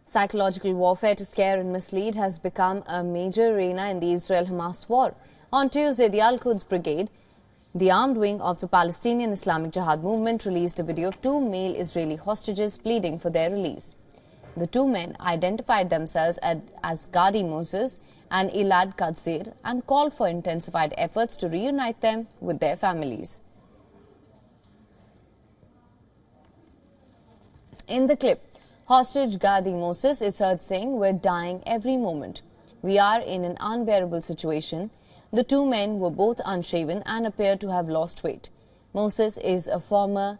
Psychological warfare to scare and mislead has become a major arena in the Israel-Hamas war. On Tuesday, the Al-Quds Brigade, the armed wing of the Palestinian Islamic Jihad movement, released a video of two male Israeli hostages pleading for their release. The two men identified themselves as Gadi Moses and Elad Kadzir and called for intensified efforts to reunite them with their families. In the clip, hostage Gadi Moses is heard saying, "We're dying every moment. We are in an unbearable situation." The two men were both unshaven and appear to have lost weight. Moses is a farmer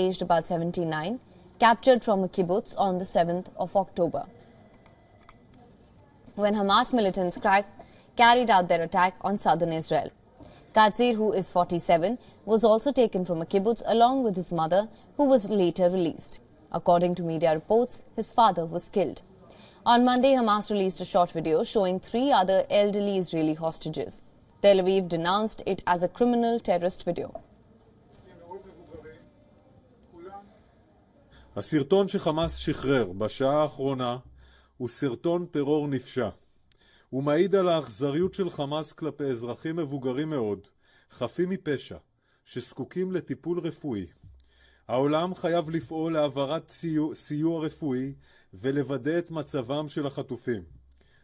aged about 79, captured from a kibbutz on the 7th of October, when Hamas militants carried out their attack on southern Israel. Kadzir, who is 47, was also taken from a kibbutz along with his mother, who was later released. According to media reports, his father was killed. On Monday, Hamas released a short video showing three other elderly Israeli hostages. Tel Aviv denounced it as a criminal terrorist video. הסרטון שחמאס שחרר בשעה האחרונה הוא סרטון טרור נפשע. הוא מעיד על האכזריות של חמאס כלפי אזרחים מבוגרים מאוד, חפים מפשע, שזקוקים לטיפול רפואי. העולם חייב לפעול להעברת סיוע רפואי ולוודא את מצבם של החטופים.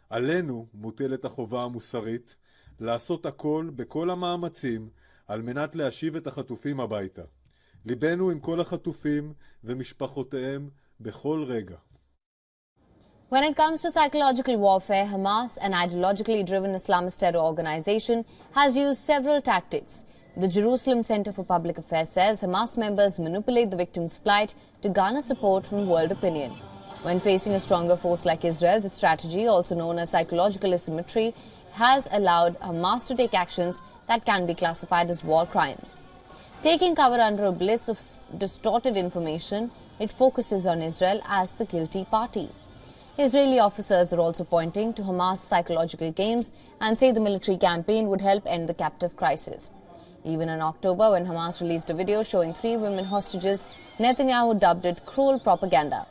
עלינו מוטלת החובה המוסרית לעשות הכל בכל המאמצים על מנת להשיב את החטופים הביתה. ליבנו עם כל החטופים ומשפחותיהם בכל רגע. When it comes to psychological warfare, Hamas, an ideologically driven Islamist terror organization, has used several tactics. The Jerusalem Center for Public Affairs says Hamas members manipulate the victims' plight to garner support from world opinion. When facing a stronger force like Israel, this strategy, also known as psychological asymmetry, has allowed Hamas to take actions that can be classified as war crimes. Taking cover under a blitz of distorted information, it focuses on Israel as the guilty party. Israeli officers are also pointing to Hamas' psychological games and say the military campaign would help end the captive crisis. Even in October, when Hamas released a video showing three women hostages, Netanyahu dubbed it cruel propaganda.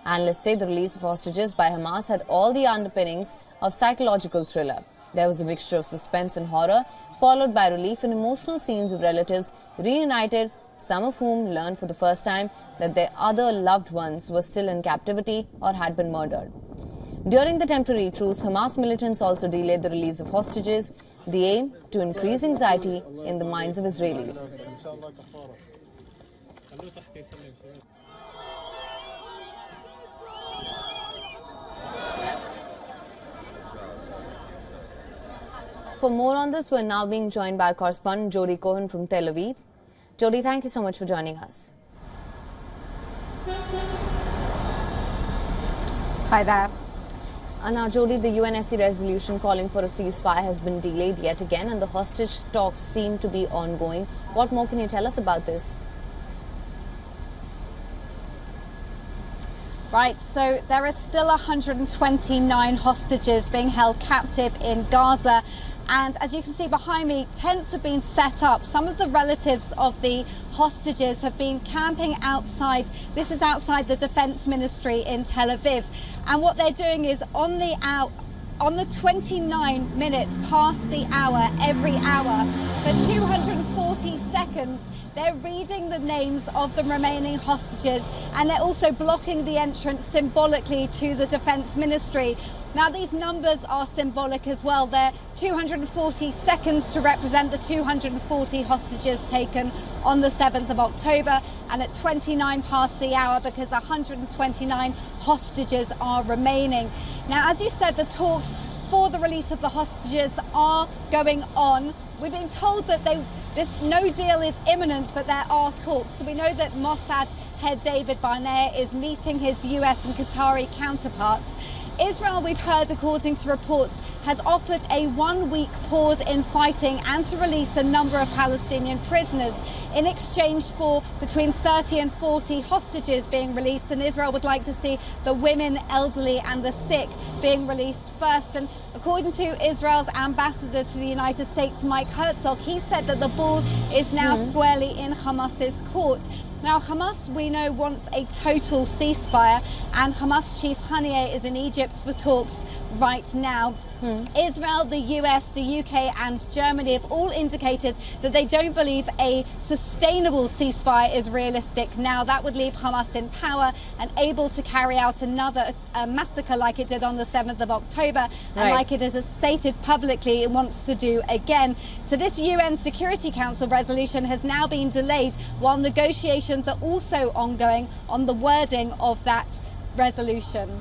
Analysts say the release of hostages by Hamas had all the underpinnings of psychological thriller. There was a mixture of suspense and horror, followed by relief and emotional scenes of relatives reunited, some of whom learned for the first time that their other loved ones were still in captivity or had been murdered. During the temporary truce, Hamas militants also delayed the release of hostages, the aim to increase anxiety in the minds of Israelis. For more on this, we're now being joined by our correspondent Jody Cohen from Tel Aviv. Jody, thank you so much for joining us. Hi there. Now, Jody, the UNSC resolution calling for a ceasefire has been delayed yet again, and the hostage talks seem to be ongoing. What more can you tell us about this? Right, so there are still 129 hostages being held captive in Gaza. And as you can see behind me, tents have been set up. Some of the relatives of the hostages have been camping outside. This is outside the Defense Ministry in Tel Aviv. And what they're doing is on the 29 minutes past the hour, every hour, for 240 seconds, they're reading the names of the remaining hostages, and they're also blocking the entrance symbolically to the Defense Ministry. Now, these numbers are symbolic as well. They're 240 seconds to represent the 240 hostages taken on the 7th of October, and at 29 past the hour, because 129 hostages are remaining. Now, as you said, the talks for the release of the hostages are going on. We've been told that no deal is imminent, but there are talks. So we know that Mossad head David Barnea is meeting his US and Qatari counterparts. Israel, we've heard, according to reports, has offered a one-week pause in fighting and to release a number of Palestinian prisoners in exchange for between 30 and 40 hostages being released. And Israel would like to see the women, elderly and the sick being released first. And according to Israel's ambassador to the United States, Mike Herzog, he said that the ball is now squarely in Hamas's court. Now, Hamas, we know, wants a total ceasefire, and Hamas chief Haniyeh is in Egypt for talks right now. Israel, the US, the UK and Germany have all indicated that they don't believe a sustainable ceasefire is realistic. Now, that would leave Hamas in power and able to carry out another massacre like it did on the 7th of October and like it has stated publicly it wants to do again. So this UN Security Council resolution has now been delayed while negotiations are also ongoing on the wording of that resolution.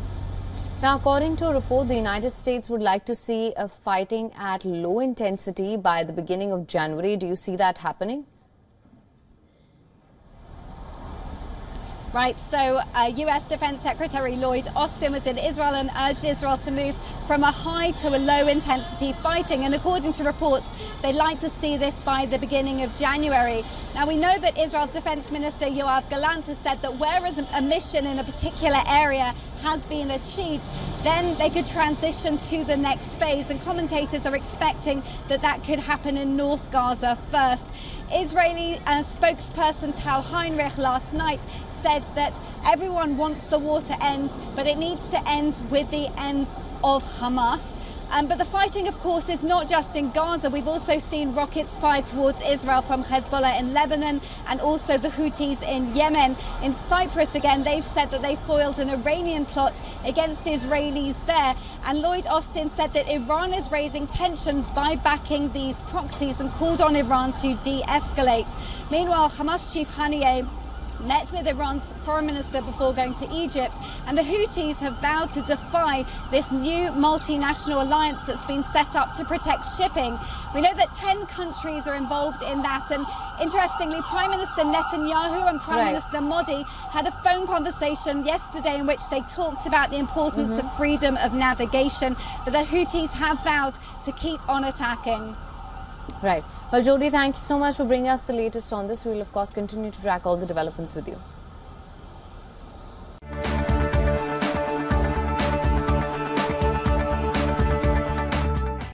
Now, according to a report, the United States would like to see a fighting at low intensity by the beginning of January. Do you see that happening? Right, so US Defense Secretary Lloyd Austin was in Israel and urged Israel to move from a high to a low intensity fighting. And according to reports, they'd like to see this by the beginning of January. Now, we know that Israel's Defense Minister Yoav Gallant has said that whereas a mission in a particular area has been achieved, then they could transition to the next phase. And commentators are expecting that that could happen in North Gaza first. Israeli spokesperson Tal Heinrich last night said that everyone wants the war to end, but it needs to end with the end of Hamas. But the fighting, of course, is not just in Gaza. We've also seen rockets fired towards Israel from Hezbollah in Lebanon and also the Houthis in Yemen. In Cyprus, again, they've said that they foiled an Iranian plot against Israelis there. And Lloyd Austin said that Iran is raising tensions by backing these proxies and called on Iran to de-escalate. Meanwhile, Hamas chief Haniyeh met with Iran's foreign minister before going to Egypt, and the Houthis have vowed to defy this new multinational alliance that's been set up to protect shipping. We know that 10 countries are involved in that, and interestingly, Prime Minister Netanyahu and Prime Minister Modi had a phone conversation yesterday in which they talked about the importance of freedom of navigation, but the Houthis have vowed to keep on attacking. Right. Well, Jody, thank you so much for bringing us the latest on this. We will, of course, continue to track all the developments with you.